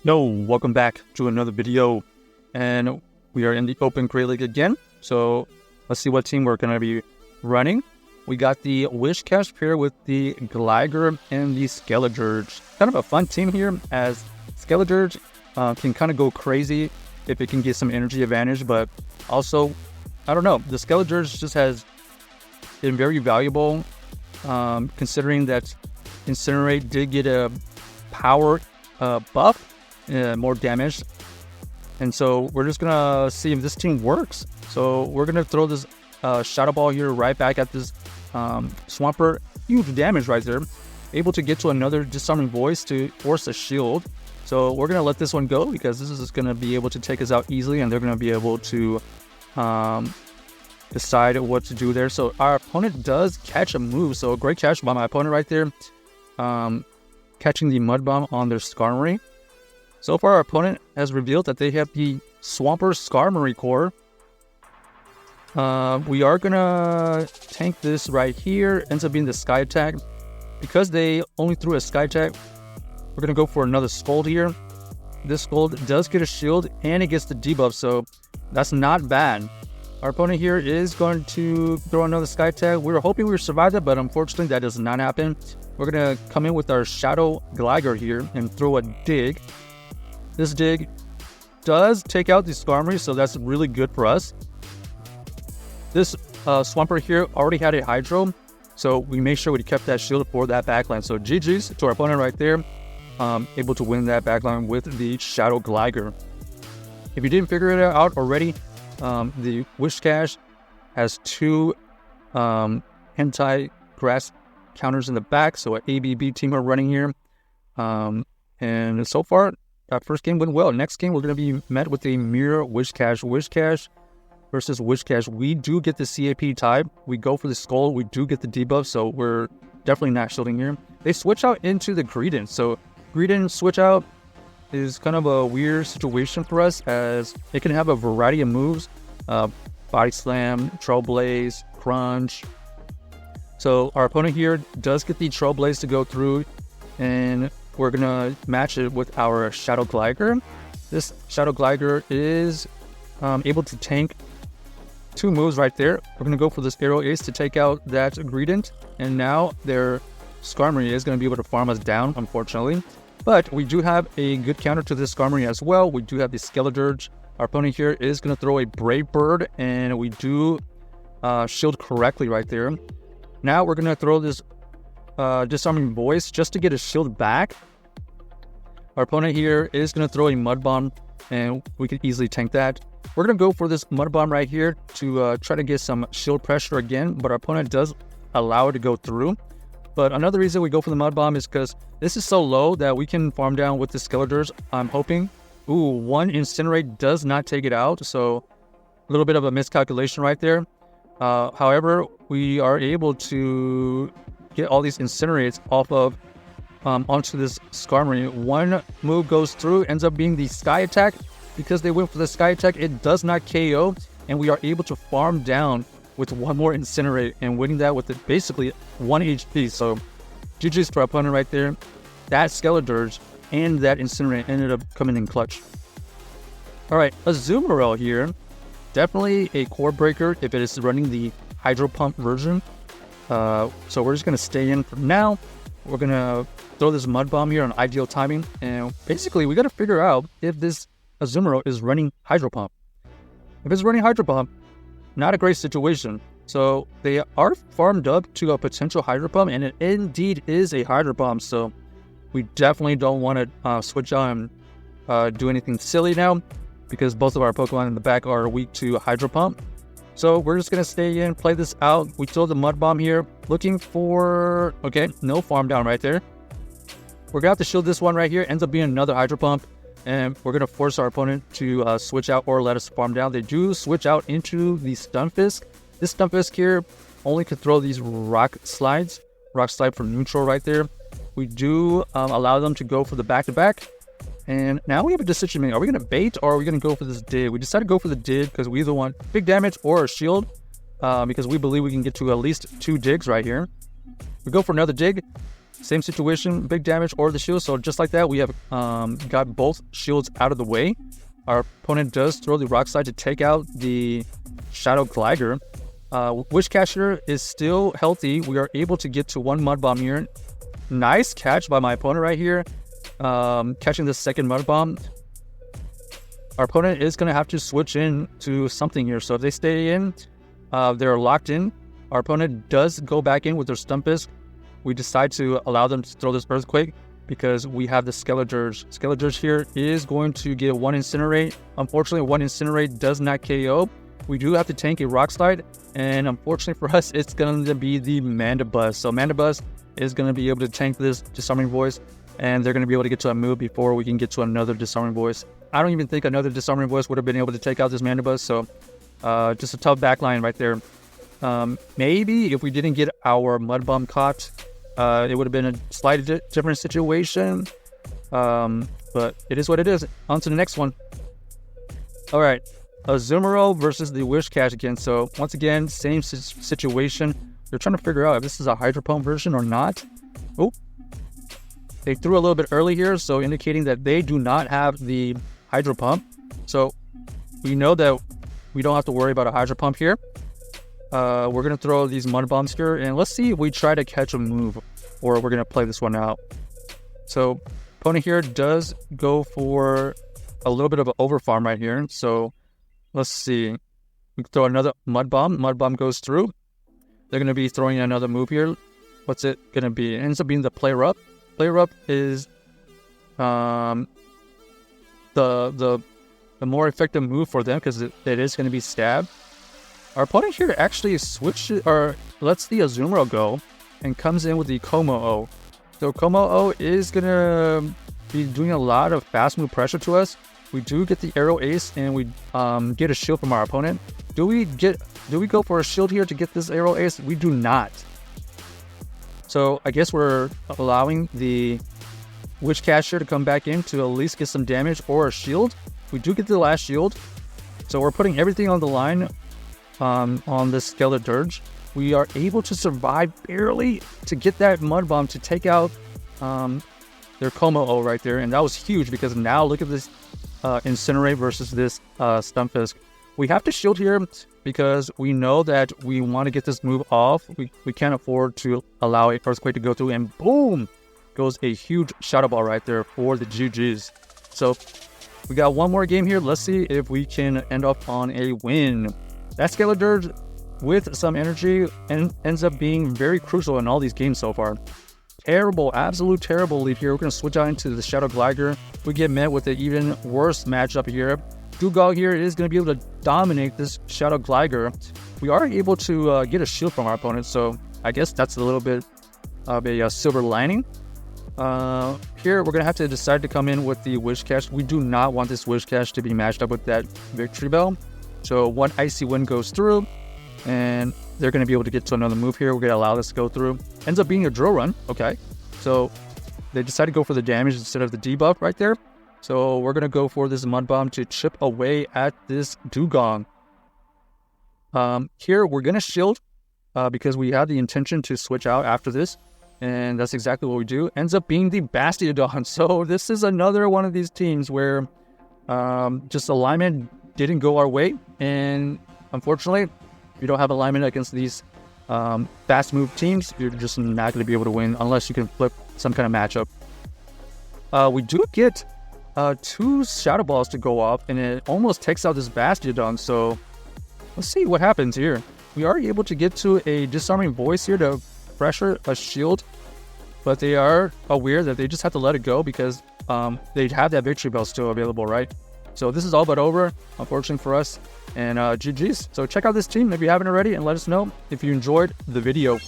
Yo, welcome back to another video, and we are in the Open Great League again. So let's see what team we're going to be running. We got the Whiscash pair with the Gligar and the Skeledirge. Kind of a fun team here, as Skeledirge can kind of go crazy if it can get some energy advantage, but also, I don't know, the Skeledirge just has been very valuable, considering that Incinerate did get a power buff. More damage, and so we're just gonna see if this team works. So we're gonna throw this Shadow Ball here right back at this Swampert. Huge damage right there, able to get to another Disarming Voice to force a shield. So we're gonna let this one go because this is gonna be able to take us out easily, and they're gonna be able to decide what to do there. So our opponent does catch a move, so a great catch by my opponent right there, catching the Mud Bomb on their Skarmory. So far, our opponent has revealed that they have the Swampert Skarmory core. We are going to tank this right here. Ends up being the Sky Attack. Because they only threw a Sky Attack, we're going to go for another Scold here. This Scold does get a shield, and it gets the debuff, so that's not bad. Our opponent here is going to throw another Sky Attack. We were hoping we would survive that, but unfortunately that does not happen. We're going to come in with our Shadow Gligar here and throw a Dig. This Dig does take out the Skarmory, so that's really good for us. This Swampert here already had a Hydro, so we made sure we kept that shield for that backline. So GG's to our opponent right there, able to win that backline with the Shadow Gligar. If you didn't figure it out already, the Whiscash has two Hentai Grass counters in the back, so an ABB team are running here. And so far, that first game went well. Next game, we're going to be met with a Mirror Whiscash. Whiscash versus Whiscash. We do get the CAP type. We go for the Skull. We do get the debuff, so we're definitely not shielding here. They switch out into the Greedent. So Greedent switch out is kind of a weird situation for us, as it can have a variety of moves. Body Slam, Trailblaze, Crunch. So our opponent here does get the Trailblaze to go through, and we're going to match it with our Shadow Gligar. This Shadow Gligar is able to tank two moves right there. We're going to go for this Aerial Ace to take out that Greedent, and now their Skarmory is going to be able to farm us down, unfortunately. But we do have a good counter to this Skarmory as well. We do have the Skeledirge. Our opponent here is going to throw a Brave Bird, and we do shield correctly right there. Now we're going to throw this Disarming Voice just to get a shield back. Our opponent here is going to throw a Mud Bomb, and we can easily tank that. We're going to go for this Mud Bomb right here to try to get some shield pressure again, but our opponent does allow it to go through. But another reason we go for the Mud Bomb is because this is so low that we can farm down with the Skeledirge. I'm hoping. Ooh, one Incinerate does not take it out, so a little bit of a miscalculation right there. However, we are able to get all these Incinerates off of onto this Skarmory. One move goes through, ends up being the Sky Attack. Because they went for the Sky Attack, it does not KO, and we are able to farm down with one more Incinerate and winning that with basically 1 HP. So GG's to our opponent right there. That Skeledirge and that Incinerate ended up coming in clutch. Alright, Azumarill here. Definitely a core breaker if it is running the Hydro Pump version. So we're just going to stay in for now. We're going to throw this Mud Bomb here on ideal timing. And basically, we got to figure out if this Azumarill is running Hydro Pump. If it's running Hydro Pump, not a great situation. So they are farmed up to a potential Hydro Pump, and it indeed is a Hydro Pump. So we definitely don't want to switch out and do anything silly now, because both of our Pokemon in the back are weak to Hydro Pump. So we're just going to stay in, play this out. We throw the Mud Bomb here, looking for... Okay, no farm down right there. We're going to have to shield this one right here. Ends up being another Hydro Pump. And we're going to force our opponent to switch out or let us farm down. They do switch out into the Stunfisk. This Stunfisk here only can throw these Rock Slides. Rock Slide for neutral right there. We do allow them to go for the back-to-back. And now we have a decision to make. Are we going to bait or are we going to go for this Dig? We decided to go for the Dig because we either want big damage or a shield. Because we believe we can get to at least 2 Digs right here. We go for another Dig. same situation, big damage or the shield. So just like that, we have got both shields out of the way. Our opponent does throw the Rock Slide to take out the Shadow Gligar. Whiscash here is still healthy. We are able to get to one Mud Bomb here. Nice catch by my opponent right here, catching the second Mud Bomb. Our opponent is going to have to switch in to something here. So if they stay in, they're locked in. Our opponent does go back in with their Stumpisk. We decide to allow them to throw this Earthquake because we have the Skeledirge. Skeledirge here is going to get one Incinerate. Unfortunately, one Incinerate does not KO. We do have to tank a Rock Slide, and unfortunately for us, it's going to be the Mandibuzz. So Mandibuzz is going to be able to tank this Disarming Voice, and they're going to be able to get to a move before we can get to another Disarming Voice. I don't even think another Disarming Voice would have been able to take out this Mandibuzz, so just a tough backline right there. Maybe if we didn't get our Mud Bomb caught, it would have been a slightly different situation, but it is what it is. On to the next one. All right, Azumarill versus the Whiscash again. So once again, same situation. They're trying to figure out if this is a Hydro Pump version or not. Oh, they threw a little bit early here, so indicating that they do not have the Hydro Pump. So we know that we don't have to worry about a Hydro Pump here. We're going to throw these Mud Bombs here, and let's see if we try to catch a move, or we're going to play this one out. So opponent here does go for a little bit of an overfarm right here. So let's see. We throw another Mud Bomb. Mud Bomb goes through. They're going to be throwing another move here. What's it going to be? It ends up being the Play Up. Play Up is the more effective move for them because it is going to be Stab. Our opponent here actually switches or lets the Azumarill go and comes in with the Como-O. So Como-O is going to be doing a lot of fast move pressure to us. We do get the Aero Ace and we get a shield from our opponent. Do we go for a shield here to get this Aero Ace? We do not. So I guess we're allowing the Whiscash here to come back in to at least get some damage or a shield. We do get the last shield. So we're putting everything on the line on this Skeledirge. We are able to survive barely to get that Mud Bomb to take out their Como-O right there. And that was huge because now look at this Incinerate versus this Stumpisk. We have to shield here because we know that we want to get this move off. We can't afford to allow a Earthquake to go through, and boom! Goes a huge Shadow Ball right there for the GGs. So we got one more game here. Let's see if we can end up on a win. That Skeledirge with some energy and ends up being very crucial in all these games so far. Terrible, absolute terrible lead here. We're going to switch out into the Shadow Gligar. We get met with an even worse matchup here. Dugong here is going to be able to dominate this Shadow Gligar. We are able to get a shield from our opponent, so I guess that's a little bit of a silver lining. Here, we're going to have to decide to come in with the Whiscash. We do not want this Whiscash to be matched up with that Victory Bell. So one Icy Wind goes through, and they're going to be able to get to another move here. We're going to allow this to go through. Ends up being a Drill Run. Okay, so they decide to go for the damage instead of the debuff right there. So we're going to go for this Mud Bomb to chip away at this Dugong. Here, we're going to shield because we have the intention to switch out after this. And that's exactly what we do. Ends up being the Bastiodon. So this is another one of these teams where just alignment didn't go our way. And unfortunately, if you don't have alignment against these fast move teams, you're just not going to be able to win unless you can flip some kind of matchup. We do get 2 Shadow Balls to go off, and it almost takes out this Bastiodon. So let's see what happens here. We are able to get to a Disarming Voice here to pressure a shield, but they are aware that they just have to let it go because they have that Victory Bell still available, right? So this is all but over, unfortunately for us, and GG's. So check out this team if you haven't already, and let us know if you enjoyed the video.